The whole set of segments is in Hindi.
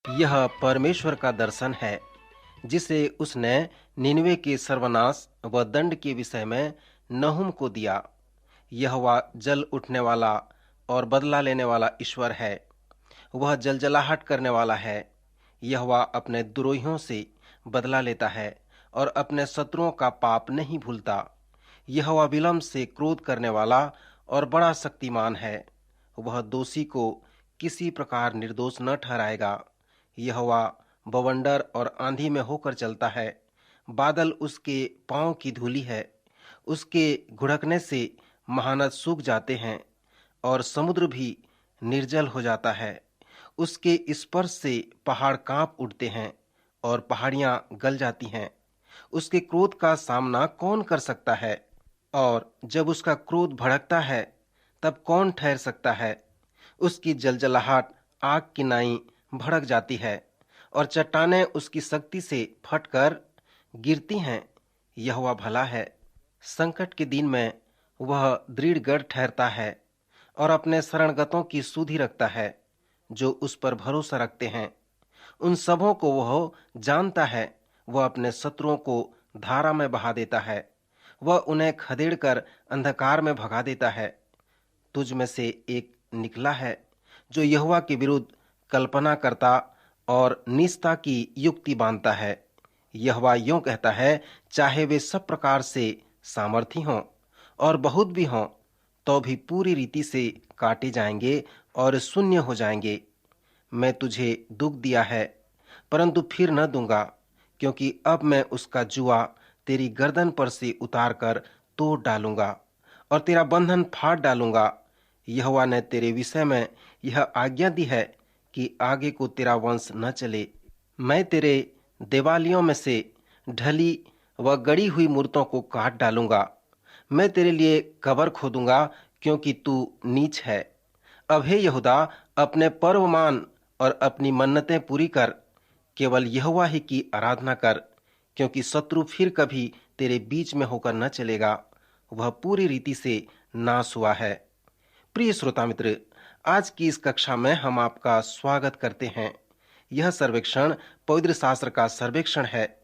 यह परमेश्वर का दर्शन है जिसे उसने निनवे के सर्वनाश व दंड के विषय में नहूम को दिया। यहोवा जल उठने वाला और बदला लेने वाला ईश्वर है। वह जलजलाहट करने वाला है। यहोवा अपने द्रोहियों से बदला लेता है और अपने शत्रुओं का पाप नहीं भूलता। यहोवा विलंब से क्रोध करने वाला और बड़ा शक्तिमान है। वह दोषी को किसी प्रकार निर्दोष न ठहराएगा। यहोवा बवंडर और आंधी में होकर चलता है। बादल उसके पांव की धूलि है। उसके घुड़कने से महानद सूख जाते हैं और समुद्र भी निर्जल हो जाता है। उसके स्पर्श से पहाड़ कांप उठते हैं और पहाड़ियां गल जाती हैं। उसके क्रोध का सामना कौन कर सकता है? और जब उसका क्रोध भड़कता है तब कौन ठहर सकता है? उसकी जलजलाहट आग की नाई भड़क जाती है और चट्टानें उसकी शक्ति से फटकर गिरती हैं। यहोवा भला है। संकट के दिन में वह दृढ़ गढ़ ठहरता है और अपने शरणगतों की सुधि रखता है जो उस पर भरोसा रखते हैं। उन सबों को वह जानता है। वह अपने शत्रुओं को धारा में बहा देता है। वह उन्हें खदेड़ कर अंधकार में भगा देता है। तुझ में से एक निकला है जो यहोवा के विरुद्ध कल्पना करता और निस्ता की युक्ति बांधता है। यहोवा यूं कहता है, चाहे वे सब प्रकार से सामर्थी हों और बहुत भी हों, तो भी पूरी रीति से काटे जाएंगे और शून्य हो जाएंगे। मैं तुझे दुख दिया है परंतु फिर न दूंगा, क्योंकि अब मैं उसका जुआ तेरी गर्दन पर से उतार कर तोड़ डालूंगा और तेरा बंधन फाड़ डालूंगा। यहोवा ने तेरे विषय में यह आज्ञा दी है कि आगे को तेरा वंश न चले। मैं तेरे देवालयों में से ढली व गड़ी हुई मूर्तों को काट डालूंगा। मैं तेरे लिए कब्र खोदूंगा, क्योंकि तू नीच है। अब हे यहूदा, अपने पर्व मान और अपनी मन्नतें पूरी कर। केवल यहोवा ही की आराधना कर, क्योंकि शत्रु फिर कभी तेरे बीच में होकर न चलेगा। वह पूरी रीति से नाश हुआ है। प्रिय श्रोता मित्र, आज की इस कक्षा में हम आपका स्वागत करते हैं। यह सर्वेक्षण पवित्र शास्त्र का सर्वेक्षण है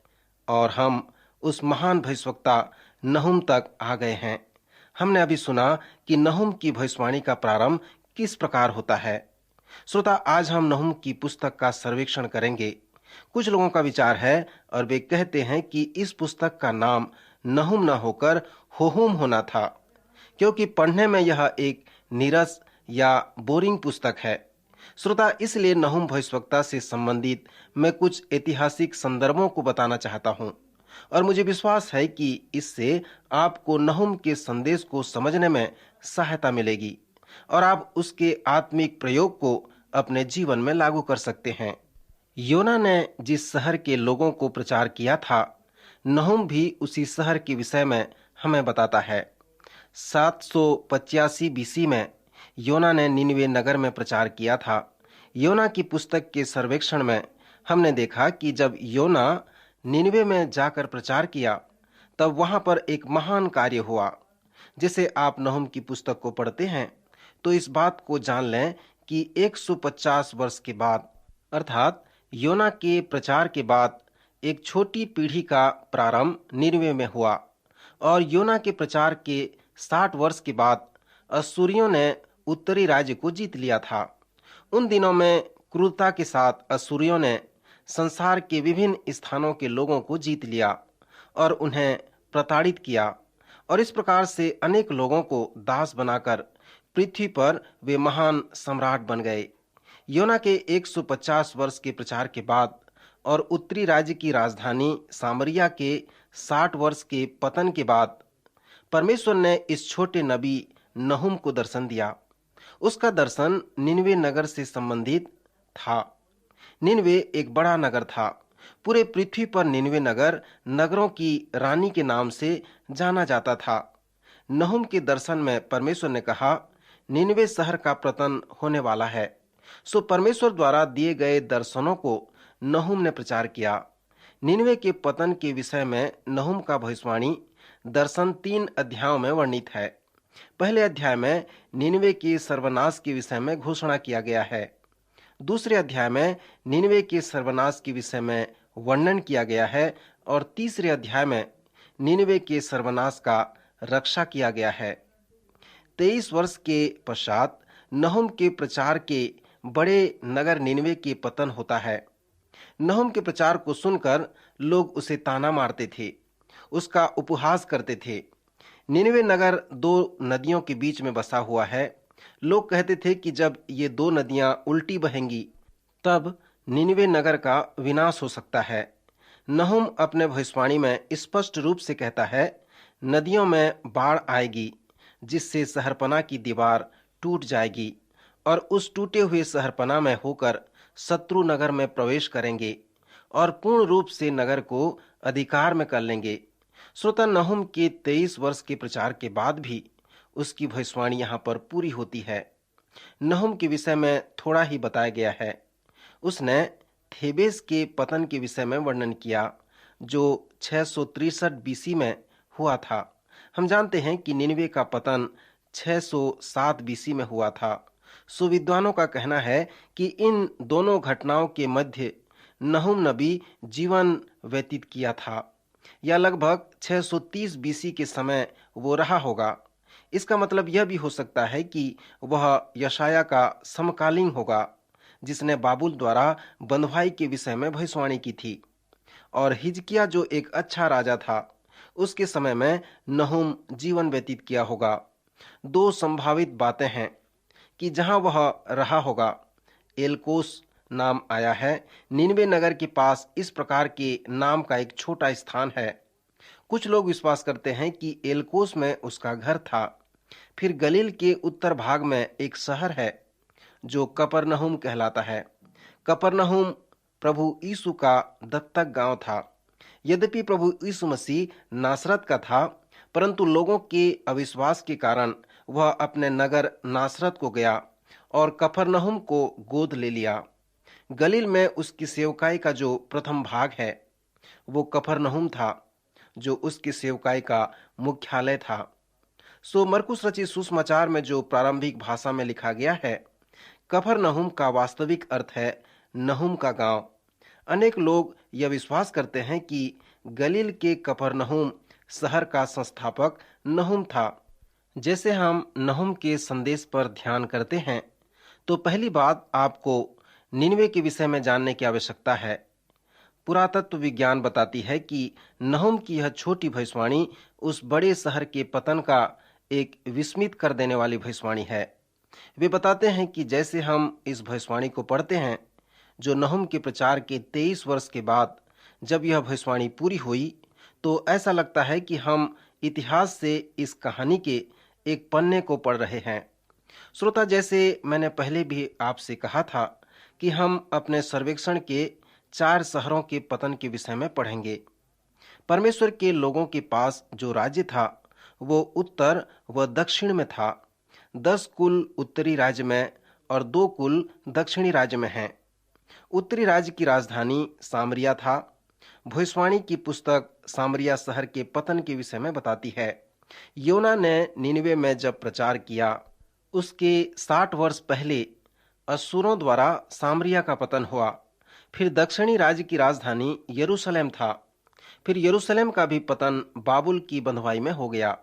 और हम उस महान भविष्यवक्ता नहूम तक आ गए हैं। हमने अभी सुना कि नहूम की भविष्यवाणी का प्रारंभ किस प्रकार होता है। श्रोता, आज हम नहूम की पुस्तक का सर्वेक्षण करेंगे। कुछ लोगों का विचार है और वे कहते हैं कि इस पुस्तक का नाम नहूम न होकर होहूम होना था, क्योंकि पढ़ने में यह एक नीरस या बोरिंग पुस्तक है। श्रोता, इसलिए नहूम भविष्यवक्ता से संबंधित मैं कुछ ऐतिहासिक संदर्भों को बताना चाहता हूं और मुझे विश्वास है कि इससे आपको नहूम के संदेश को समझने में सहायता मिलेगी और आप उसके आत्मिक प्रयोग को अपने जीवन में लागू कर सकते हैं। योना ने जिस शहर के लोगों को प्रचार किया था, नहूम भी उसी शहर के विषय में हमें बताता है। 785 बीसी में योना ने निनवे नगर में प्रचार किया था। योना की पुस्तक के सर्वेक्षण में हमने देखा कि जब योना निनवे में जाकर प्रचार किया, तब वहां पर एक महान कार्य हुआ। जैसे आप नहूम की पुस्तक को पढ़ते हैं तो इस बात को जान लें कि 150 वर्ष के बाद, अर्थात योना के प्रचार के बाद, एक छोटी पीढ़ी का प्रारंभ निनवे में हुआ और योना के प्रचार के 60 वर्ष के बाद अश्शूरियों ने उत्तरी राज्य को जीत लिया था। उन दिनों में क्रूरता के साथ अश्शूरियों ने संसार के विभिन्न स्थानों के लोगों को जीत लिया और उन्हें प्रताड़ित किया और इस प्रकार से अनेक लोगों को दास बनाकर पृथ्वी पर वे महान सम्राट बन गए। योना के 150 वर्ष के प्रचार के बाद और उत्तरी राज्य की राजधानी सामरिया के 60 वर्ष के पतन के बाद परमेश्वर ने इस छोटे नबी नहूम को दर्शन दिया। उसका दर्शन निनवे नगर से संबंधित था। निनवे एक बड़ा नगर था। पूरे पृथ्वी पर निनवे नगर नगरों की रानी के नाम से जाना जाता था। नहूम के दर्शन में परमेश्वर ने कहा, निनवे शहर का पतन होने वाला है। सो परमेश्वर द्वारा दिए गए दर्शनों को नहूम ने प्रचार किया। निनवे के पतन के विषय में नहूम का भविष्यवाणी दर्शन 3 अध्यायों में वर्णित है। पहले अध्याय में निनवे के सर्वनाश के विषय में घोषणा किया गया है। दूसरे अध्याय में निनवे के सर्वनाश के विषय में वर्णन किया गया है और तीसरे अध्याय में निनवे के सर्वनाश का रक्षा किया गया है। 23 वर्ष के पश्चात नहुम के प्रचार के बड़े नगर निनवे के पतन होता है। नहुम के प्रचार को सुनकर लोग उसे ताना मारते थे, उसका उपहास करते थे। निनवे नगर दो नदियों के बीच में बसा हुआ है। लोग कहते थे कि जब ये दो नदियां उल्टी बहेंगी तब निनवे नगर का विनाश हो सकता है। नहुम अपने भविष्यवाणी में स्पष्ट रूप से कहता है, नदियों में बाढ़ आएगी जिससे शहरपनाह की दीवार टूट जाएगी और उस टूटे हुए शहरपनाह में होकर शत्रु नगर में प्रवेश करेंगे और पूर्ण रूप से नगर को अधिकार में कर लेंगे। श्रोता, नहुम के 23 वर्ष के प्रचार के बाद भी उसकी भविष्यवाणी यहाँ पर पूरी होती है। नहुम के विषय में थोड़ा ही बताया गया है। उसने थेबेस के पतन के विषय में वर्णन किया जो 663 बीसी में हुआ था। हम जानते हैं कि निनवे का पतन 607 बीसी में हुआ था। सुविद्वानों का कहना है कि इन दोनों घटनाओं के मध्य नहुम नबी जीवन व्यतीत किया था, या लगभग 630 बीसी के समय वो रहा होगा। इसका मतलब यह भी हो सकता है कि वह यशाया का समकालीन होगा जिसने बाबुल द्वारा बंधुआई के विषय में भविष्यवाणी की थी। और हिजकिया जो एक अच्छा राजा था, उसके समय में नहुम जीवन व्यतीत किया होगा। दो संभावित बातें हैं कि जहां वह रहा होगा। एलकोस नाम आया है। निनवे नगर के पास इस प्रकार के नाम का एक छोटा स्थान है। कुछ लोग विश्वास करते हैं कि एलकोस में उसका घर था। फिर गलील के उत्तर भाग में एक शहर है जो कपरनहुम कहलाता है। कपरनहुम प्रभु यीशु का दत्तक गांव था। यद्यपि प्रभु यीशु मसीह नासरत का था, परंतु लोगों के अविश्वास के कारण वह अपने नगर नासरत को गया और कफरनहुम को गोद ले लिया। गलील में उसकी सेवकाई का जो प्रथम भाग है वो कफरनहुम था, जो उसकी सेवकाई का मुख्यालय था। सो मरकुस रचित सुसमाचार में जो प्रारंभिक भाषा में लिखा गया है, कफरनहुम का वास्तविक अर्थ है नहुम का गांव। अनेक लोग यह विश्वास करते हैं कि गलील के कफरनहुम शहर का संस्थापक नहुम था। जैसे हम नहुम के संदेश पर ध्यान करते हैं तो पहली बात आपको निनवे के विषय में जानने की आवश्यकता है। पुरातत्व विज्ञान बताती है कि नहुम की यह छोटी भविष्यवाणी उस बड़े शहर के पतन का एक विस्मित कर देने वाली भविष्यवाणी है। वे बताते हैं कि जैसे हम इस भविष्यवाणी को पढ़ते हैं, जो नहुम के प्रचार के 23 वर्ष के बाद जब यह भविष्यवाणी पूरी हुई, तो ऐसा लगता है कि हम इतिहास से इस कहानी के एक पन्ने को पढ़ रहे हैं। श्रोता, जैसे मैंने पहले भी आपसे कहा था कि हम अपने सर्वेक्षण के 4 शहरों के पतन के विषय में पढ़ेंगे। परमेश्वर के लोगों के पास जो राज्य था वो उत्तर व दक्षिण में था। 10 कुल उत्तरी राज्य में और 2 कुल दक्षिणी राज्य में हैं। उत्तरी राज्य की राजधानी सामरिया था। भविष्यवाणी की पुस्तक सामरिया शहर के पतन के विषय में बताती है। योना ने निनवे में जब प्रचार किया, उसके 60 वर्ष पहले असुरों द्वारा सामरिया का पतन हुआ। फिर दक्षिणी राज्य की राजधानी यरूशलेम था। फिर यरूशलेम का भी पतन बाबुल की बंधुआई में हो गया।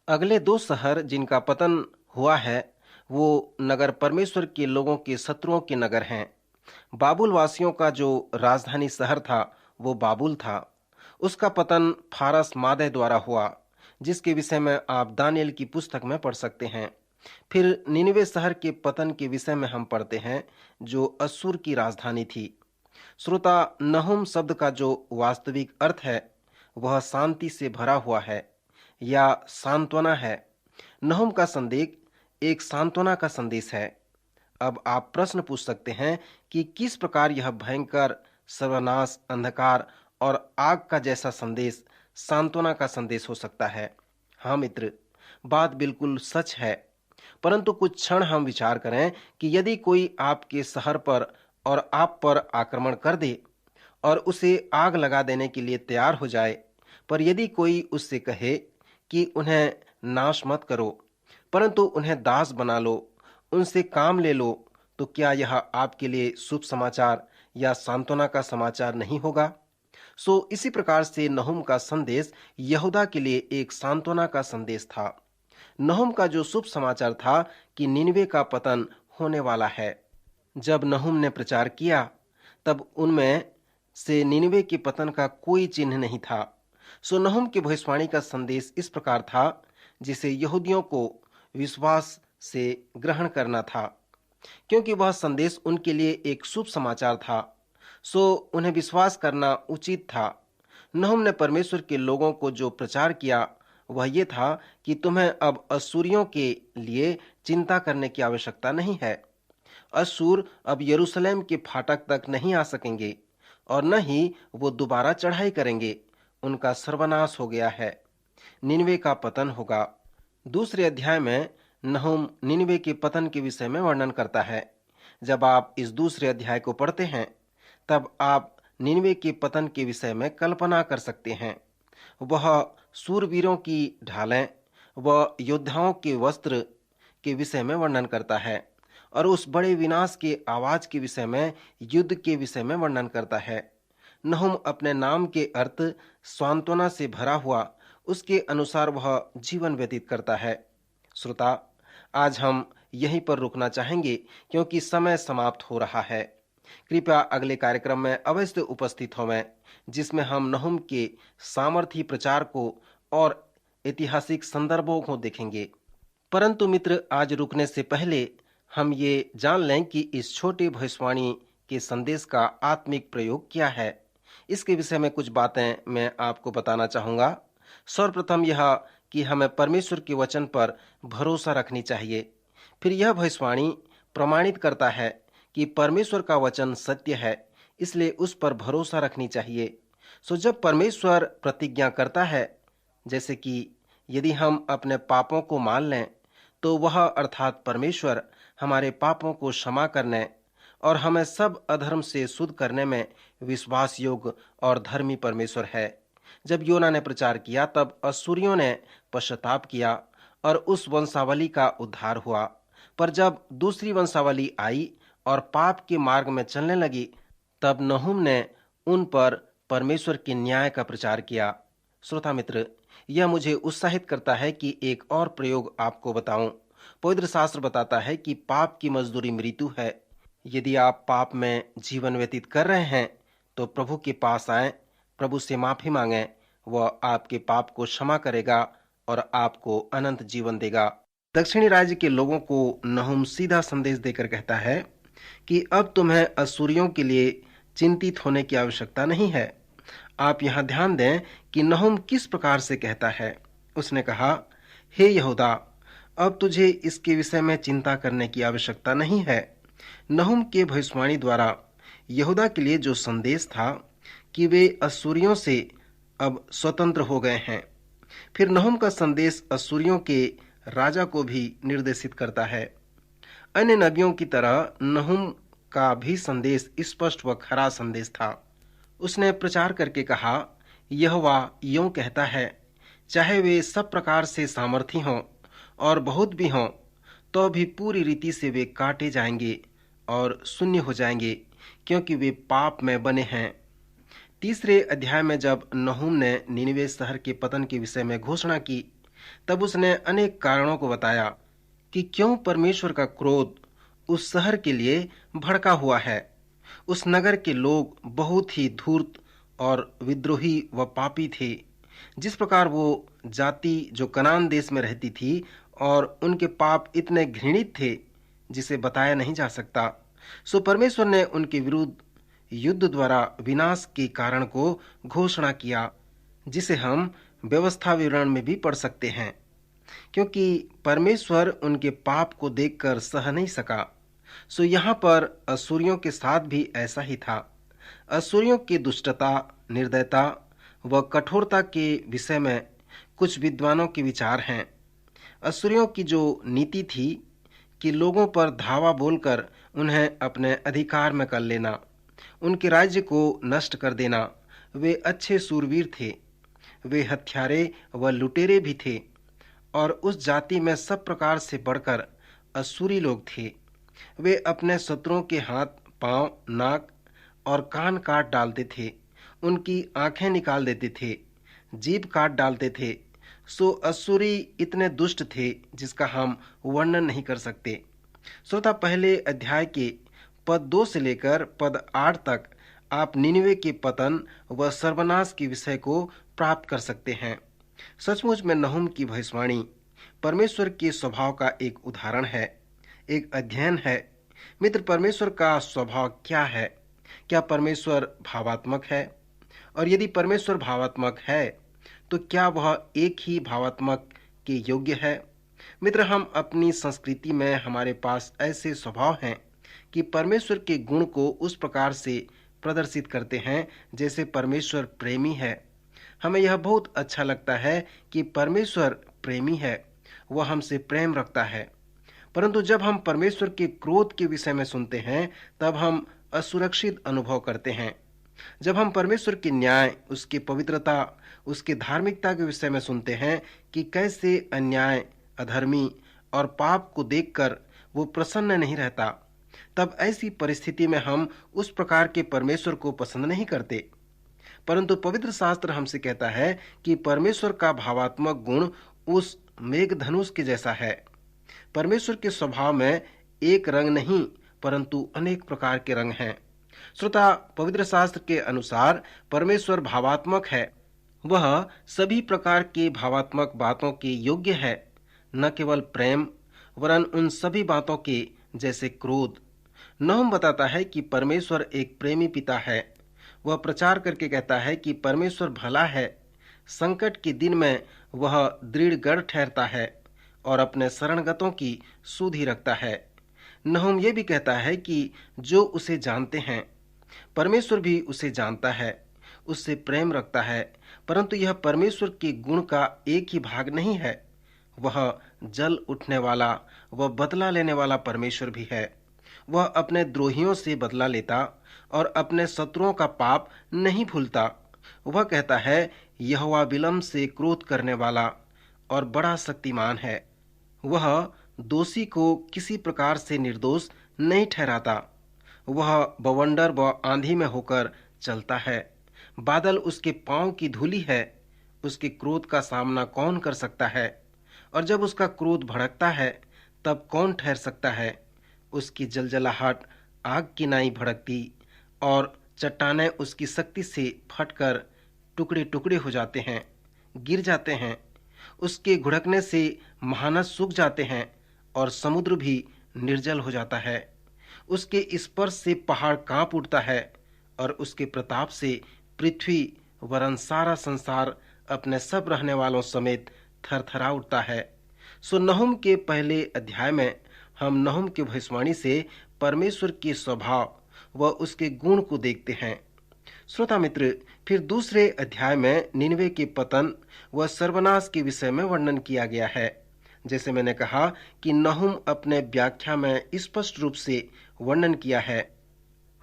अगले 2 शहर जिनका पतन हुआ है वो नगर परमेश्वर के लोगों के शत्रुओं के नगर हैं। बाबुल वासियों का जो राजधानी शहर था वो बाबुल था। उसका पतन फारस मादे द्वारा हुआ, जिसके विषय में आप दानियल की पुस्तक में पढ़ सकते हैं। फिर निनवे शहर के पतन के विषय में हम पढ़ते हैं, जो अश्शूर की राजधानी थी। श्रोता, नहुम शब्द का जो वास्तविक अर्थ है वह शांति से भरा हुआ है या सांत्वना है। नहुम का संदेश एक सांत्वना का संदेश है। अब आप प्रश्न पूछ सकते हैं कि किस प्रकार यह भयंकर सर्वनाश, अंधकार और आग का जैसा संदेश सांत्वना का संदेश हो सकता है। हाँ मित्र, बात बिल्कुल सच है, परंतु कुछ क्षण हम विचार करें कि यदि कोई आपके शहर पर और आप पर आक्रमण कर दे और उसे आग लगा देने के लिए तैयार हो जाए, पर यदि कोई उससे कहे कि उन्हें नाश मत करो, परंतु उन्हें दास बना लो, उनसे काम ले लो, तो क्या यह आपके लिए शुभ समाचार या सांत्वना का समाचार नहीं होगा? इसी प्रकार से नहुम का संदेश यहूदा के लिए एक सांत्वना का संदेश था। नहुम का जो शुभ समाचार था कि निनवे का पतन होने वाला है। जब नहुम ने प्रचार किया तब उनमें से निनवे के पतन का कोई चिन्ह नहीं था। नहुम की भविष्यवाणी का संदेश इस प्रकार था जिसे यहूदियों को विश्वास से ग्रहण करना था, क्योंकि वह संदेश उनके लिए एक शुभ समाचार था। उन्हें विश्वास करना उचित था। नहुम ने परमेश्वर के लोगों को जो प्रचार किया वह ये था कि तुम्हें अब अश्शूरियों के लिए चिंता करने की आवश्यकता नहीं है। अश्शूर अब यरूशलेम के फाटक तक नहीं आ सकेंगे और न ही वो दोबारा चढ़ाई करेंगे। उनका सर्वनाश हो गया है। निनवे का पतन होगा। दूसरे अध्याय में नहुम निनवे के पतन के विषय में वर्णन करता है। जब आप इस दूसरे अध्याय को पढ़ते हैं तब आप निनवे के पतन के विषय में कल्पना कर सकते हैं। वह शूरवीरों की ढालें व योद्धाओं के वस्त्र के विषय में वर्णन करता है और उस बड़े विनाश के आवाज के विषय में, युद्ध के विषय में वर्णन करता है। नहुम अपने नाम के अर्थ सांत्वना से भरा हुआ, उसके अनुसार वह जीवन व्यतीत करता है। श्रोता, आज हम यहीं पर रुकना चाहेंगे क्योंकि समय समाप्त हो रहा है। कृपया अगले कार्यक्रम में अवश्य उपस्थित होवें, जिसमें हम नहुम के सामर्थी प्रचार को और ऐतिहासिक संदर्भों को देखेंगे। परंतु मित्र, आज रुकने से पहले हम ये जान लें कि इस छोटे भविष्यवाणी के संदेश का आत्मिक प्रयोग क्या है। इसके विषय में कुछ बातें मैं आपको बताना चाहूंगा। सर्वप्रथम यह कि हमें परमेश्वर के वचन पर भरोसा रखनी चाहिए। फिर यह भविष्यवाणी प्रमाणित करता है कि परमेश्वर का वचन सत्य है, इसलिए उस पर भरोसा रखनी चाहिए। जब परमेश्वर प्रतिज्ञा करता है, जैसे कि यदि हम अपने पापों को मान लें, तो वह अर्थात परमेश्वर हमारे पापों को क्षमा करने और हमें सब अधर्म से शुद्ध करने में विश्वास योग्य और धर्मी परमेश्वर है। जब योना ने प्रचार किया तब अश्शूरियों ने पश्चाताप किया और उस वंशावली का उद्धार हुआ। पर जब दूसरी वंशावली आई और पाप के मार्ग में चलने लगी, तब नहुम ने उन पर परमेश्वर के न्याय का प्रचार किया। श्रोता मित्र, यह मुझे उत्साहित करता है कि एक और प्रयोग आपको बताऊं। पवित्र शास्त्र बताता है कि पाप की मजदूरी मृत्यु है। यदि आप पाप में जीवन व्यतीत कर रहे हैं तो प्रभु के पास आएं, प्रभु से माफी मांगें। वह आपके पाप को क्षमा करेगा और आपको अनंत जीवन देगा। दक्षिणी राज्य के लोगों को नहुम सीधा संदेश देकर कहता है कि अब तुम्हें अश्शूरियों के लिए चिंतित होने की आवश्यकता नहीं है। आप यहाँ ध्यान दें कि नहुम किस प्रकार से कहता है। उसने कहा, हे यहूदा, अब तुझे इसके विषय में चिंता करने की आवश्यकता नहीं है। नहुम के भविष्यवाणी द्वारा यहूदा के लिए जो संदेश था कि वे अश्शूरियों से अब स्वतंत्र हो गए हैं। फिर नहुम का संदेश अश्शूरियों के राजा को भी निर्देशित करता है। अन्य नबियों की तरह नहुम का भी संदेश स्पष्ट व खरा संदेश था। उसने प्रचार करके कहा, यहोवा यूं कहता है, चाहे वे सब प्रकार से सामर्थी हों और बहुत भी हों, तो भी पूरी रीति से वे काटे जाएंगे और शून्य हो जाएंगे, क्योंकि वे पाप में बने हैं। तीसरे अध्याय में जब नहुम ने निनवे शहर के पतन के विषय में घोषणा की, तब उसने अनेक कारणों को बताया कि क्यों परमेश्वर का क्रोध उस शहर के लिए भड़का हुआ है। उस नगर के लोग बहुत ही धूर्त और विद्रोही व पापी थे। जिस प्रकार वो जाति जो कनान देश में रहती थी और उनके पाप इतने घृणित थे जिसे बताया नहीं जा सकता। परमेश्वर ने उनके विरुद्ध युद्ध द्वारा विनाश के कारण को घोषणा किया, जिसे हम व्यवस्था विवरण में भी पढ़ सकते हैं, क्योंकि परमेश्वर उनके पाप को देखकर सह नहीं सका। यहाँ पर अश्शूरियों के साथ भी ऐसा ही था। अश्शूरियों की दुष्टता, निर्दयता व कठोरता के विषय में कुछ विद्वानों के विचार हैं। अश्शूरियों की जो नीति थी कि लोगों पर धावा बोलकर उन्हें अपने अधिकार में कर लेना, उनके राज्य को नष्ट कर देना। वे अच्छे सूरवीर थे, वे हत्यारे व लुटेरे भी थे और उस जाति में सब प्रकार से बढ़कर अश्शूरी लोग थे। वे अपने शत्रुओं के हाथ, पांव, नाक और कान काट डालते थे, उनकी आंखें निकाल देते थे, जीभ काट डालते थे। सो असुरी इतने दुष्ट थे जिसका हम वर्णन नहीं कर सकते। श्रोता, पहले अध्याय के पद 2 से लेकर पद 8 तक आप निनिवे के पतन व सर्वनाश के विषय को प्राप्त कर सकते हैं। सचमुच में नहूम की भविष्यवाणी परमेश्वर के स्वभाव का एक उदाहरण है, एक अध्ययन है। मित्र, परमेश्वर का स्वभाव क्या है? क्या परमेश्वर भावात्मक है? और यदि परमेश्वर भावात्मक है तो क्या वह एक ही भावात्मक के योग्य है? मित्र, हम अपनी संस्कृति में हमारे पास ऐसे स्वभाव हैं कि परमेश्वर के गुण को उस प्रकार से प्रदर्शित करते हैं जैसे परमेश्वर प्रेमी है। हमें यह बहुत अच्छा लगता है कि परमेश्वर प्रेमी है, वह हमसे प्रेम रखता है। परंतु जब हम परमेश्वर के क्रोध के विषय में सुनते हैं तब हम असुरक्षित अनुभव करते हैं। जब हम परमेश्वर के न्याय, उसकी पवित्रता, उसकी धार्मिकता के विषय में सुनते हैं कि कैसे अन्याय, अधर्मी और पाप को देखकर वो प्रसन्न नहीं रहता, तब ऐसी परिस्थिति में हम उस प्रकार के परमेश्वर को पसंद नहीं करते। परंतु पवित्र शास्त्र हमसे कहता है कि परमेश्वर का भावात्मक गुण उस मेघधनुष के जैसा है। परमेश्वर के स्वभाव में एक रंग नहीं परंतु अनेक प्रकार के रंग हैं। श्रोता, पवित्र शास्त्र के अनुसार परमेश्वर भावात्मक है। वह सभी प्रकार के भावात्मक बातों के योग्य है, न केवल प्रेम वरन उन सभी बातों के जैसे क्रोध। नहूम बताता है कि परमेश्वर एक प्रेमी पिता है। वह प्रचार करके कहता है कि परमेश्वर भला है। संकट के दिन में वह दृढ़ गढ़ ठहरता है और अपने शरणगतों की सुधि रखता है। नहूम यह भी कहता है कि जो उसे जानते हैं, परमेश्वर भी उसे जानता है, उससे प्रेम रखता है। परंतु यह परमेश्वर के गुण का एक ही भाग नहीं है। वह जल उठने वाला व बदला लेने वाला परमेश्वर भी है। वह अपने द्रोहियों से बदला लेता और अपने शत्रुओं का पाप नहीं भूलता। वह कहता है, यहोवा विलंब से क्रोध करने वाला और बड़ा शक्तिमान है। वह दोषी को किसी प्रकार से निर्दोष नहीं ठहराता। वह बवंडर व आंधी में होकर चलता है। बादल उसके पांव की धूली है। उसके क्रोध का सामना कौन कर सकता है? और जब उसका क्रोध भड़कता है तब कौन ठहर सकता है? उसकी जलजलाहट आग की नाई भड़कती और चट्टानें उसकी शक्ति से फटकर टुकड़े टुकड़े हो जाते हैं, गिर जाते हैं। उसके घुड़कने से महानस सूख जाते हैं और समुद्र भी निर्जल हो जाता है। उसके स्पर्श से पहाड़ कांप उठता है और उसके प्रताप से पृथ्वी वरन सारा संसार अपने सब रहने वालों समेत थरथरा उठता है। सो नहूम के पहले अध्याय में हम नहूम की भविष्यवाणी से परमेश्वर के स्वभाव व उसके गुण को देखते हैं। श्रोता मित्र, फिर दूसरे अध्याय में निनवे के पतन व सर्वनाश के विषय में वर्णन किया गया है। जैसे मैंने कहा कि नहूम अपने व्याख्या में स्पष्ट रूप से वर्णन किया है।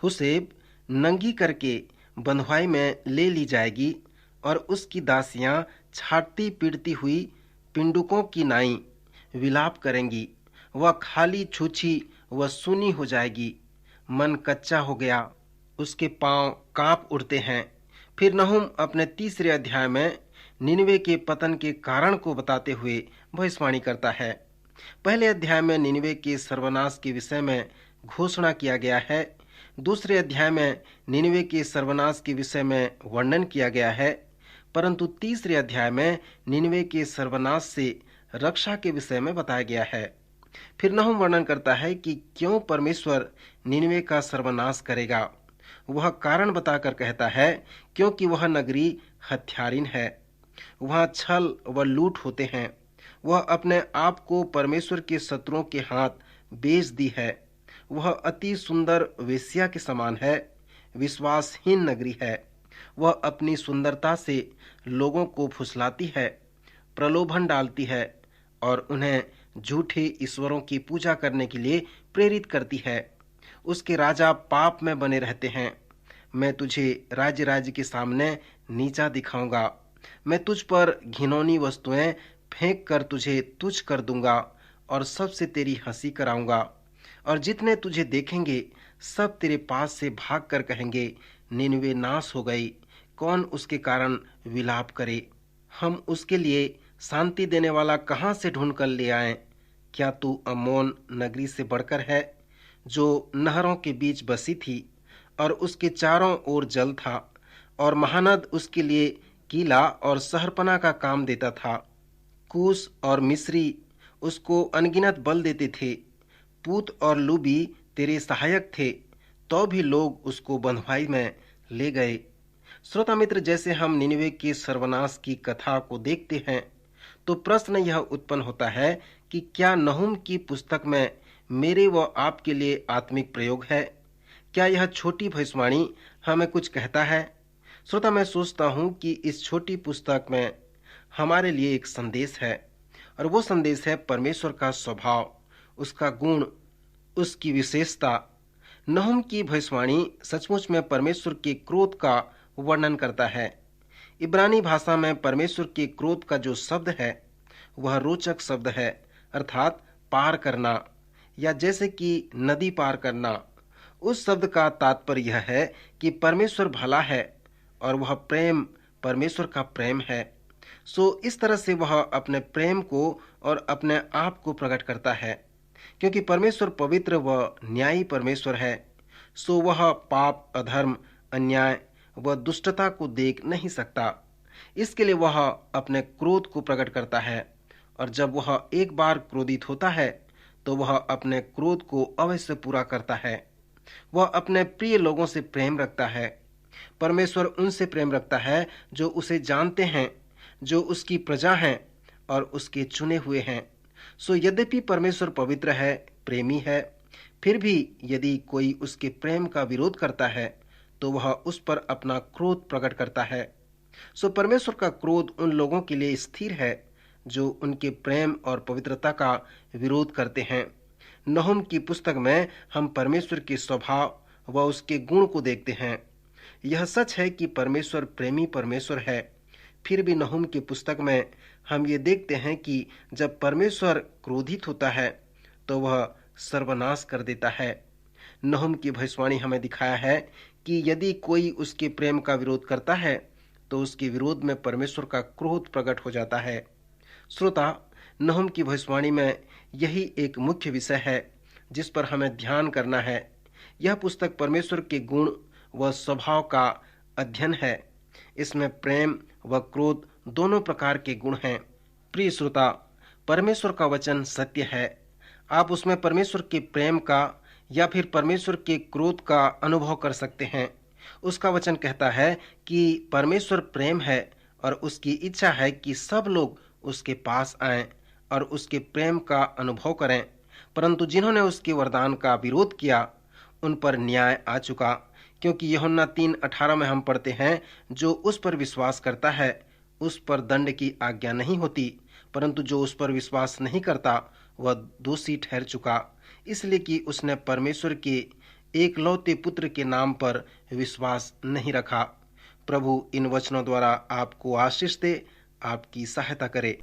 हुसेब नंगी करके बंधुआई में ले ली जाएगी और उसकी दासियां छाटती पीटती हुई पिंडुकों की नाई विलाप करेंगी। वह खाली छूछी व सूनी हो जाएगी, मन कच्चा हो गया, उसके पांव कांप उठते हैं। फिर नहूम अपने तीसरे अध्याय में निनवे के पतन के कारण को बताते हुए भविष्यवाणी करता है। पहले अध्याय में निनवे के सर्वनाश के विषय में घोषणा किया गया है। दूसरे अध्याय में निनवे के सर्वनाश के विषय में वर्णन किया गया है। परंतु तीसरे अध्याय में निनवे के सर्वनाश से रक्षा के विषय में बताया गया है। फिर नहूम वर्णन करता है कि क्यों परमेश्वर निनवे का सर्वनाश करेगा। वह कारण बताकर कहता है, क्योंकि वह नगरी हत्यारिन है, वहां छल व लूट होते हैं। वह अपने आप को परमेश्वर के शत्रुओं के हाथ बेच दी है। वह अति सुंदर वेश्या के समान है, विश्वासहीन नगरी है। वह अपनी सुंदरता से लोगों को फुसलाती है, प्रलोभन डालती है और उन्हें झूठे ईश्वरों की पूजा करने के लिए प्रेरित करती है। उसके राजा पाप में बने रहते हैं। मैं तुझे राज्य राज्य के सामने नीचा दिखाऊंगा। मैं तुझ पर घिनौनी वस्तुएं फेंक कर तुझे तुच्छ कर दूंगा और सबसे तेरी हंसी कराऊंगा और जितने तुझे देखेंगे सब तेरे पास से भाग कर कहेंगे, निनवे नाश हो गई, कौन उसके कारण विलाप करे। हम उसके लिए शांति देने वाला कहाँ से ढूंढ कर ले आए। क्या तू अम्मोन नगरी से बढ़कर है, जो नहरों के बीच बसी थी और उसके चारों ओर जल था, और महानद उसके लिए किला और शहरपनाह का काम देता था। कूश और मिस्री उसको अनगिनत बल देते थे। पूत और लूबी तेरे सहायक थे, तो भी लोग उसको बंधुआई में ले गए। श्रोता मित्र, जैसे हम निनवे के सर्वनाश की कथा को देखते हैं तो प्रश्न यह उत्पन्न होता है कि क्या नहूम की पुस्तक में मेरे व आपके लिए आत्मिक प्रयोग है? क्या यह छोटी भविष्यवाणी हमें कुछ कहता है? श्रोता, मैं सोचता हूं कि इस छोटी पुस्तक में हमारे लिए एक संदेश है, और वो संदेश है परमेश्वर का स्वभाव, उसका गुण, उसकी विशेषता। नहूम की भविष्यवाणी सचमुच में परमेश्वर के क्रोध का वर्णन करता है। इब्रानी भाषा में परमेश्वर के क्रोध का जो शब्द है वह रोचक शब्द है, अर्थात पार करना, या जैसे कि नदी पार करना। उस शब्द का तात्पर्य यह है कि परमेश्वर भला है और वह प्रेम परमेश्वर का प्रेम है। सो इस तरह से वह अपने प्रेम को और अपने आप को प्रकट करता है। क्योंकि परमेश्वर पवित्र व न्यायी परमेश्वर है, सो वह पाप, अधर्म, अन्याय व दुष्टता को देख नहीं सकता। इसके लिए वह अपने क्रोध को प्रकट करता है, और जब वह एक बार क्रोधित होता है तो वह अपने क्रोध को अवश्य पूरा करता है। वह अपने प्रिय लोगों से प्रेम रखता है। परमेश्वर उनसे प्रेम रखता है जो उसे जानते हैं, जो उसकी प्रजा हैं और उसके चुने हुए हैं। सो यद्यपि परमेश्वर पवित्र है, प्रेमी है, फिर भी यदि कोई उसके प्रेम का विरोध करता है तो वह उस पर अपना क्रोध प्रकट करता है। सो परमेश्वर का क्रोध उन लोगों के लिए स्थिर है जो उनके प्रेम और पवित्रता का विरोध करते हैं। नहूम की पुस्तक में हम परमेश्वर के स्वभाव व उसके गुण को देखते हैं। यह सच है कि परमेश्वर प्रेमी परमेश्वर है। फिर भी नहूम की पुस्तक में हम ये देखते हैं कि जब परमेश्वर क्रोधित होता है तो वह सर्वनाश कर देता है। नहूम की भविष्यवाणी हमें दिखाया है कि यदि कोई उसके प्रेम का विरोध करता है तो उसके विरोध में परमेश्वर का क्रोध प्रकट हो जाता है। श्रोता, नहूम की भविष्यवाणी में यही एक मुख्य विषय है जिस पर हमें ध्यान करना है। यह पुस्तक परमेश्वर के गुण व स्वभाव का अध्ययन है। इसमें प्रेम व क्रोध दोनों प्रकार के गुण हैं। प्रिय श्रोता, परमेश्वर का वचन सत्य है। आप उसमें परमेश्वर के प्रेम का या फिर परमेश्वर के क्रोध का अनुभव कर सकते हैं। उसका वचन कहता है कि परमेश्वर प्रेम है और उसकी इच्छा है कि सब लोग उसके पास आएं और उसके प्रेम का अनुभव करें। परंतु जिन्होंने उसके वरदान का विरोध किया उन पर न्याय आ चुका, क्योंकि यूहन्ना 3:18 में हम पढ़ते हैं, जो उस पर विश्वास करता है उस पर दंड की आज्ञा नहीं होती, परंतु जो उस पर विश्वास नहीं करता वह दोषी ठहर चुका, इसलिए कि उसने परमेश्वर के एकलौते पुत्र के नाम पर विश्वास नहीं रखा। प्रभु इन वचनों द्वारा आपको आशीष दे, आपकी सहायता करे।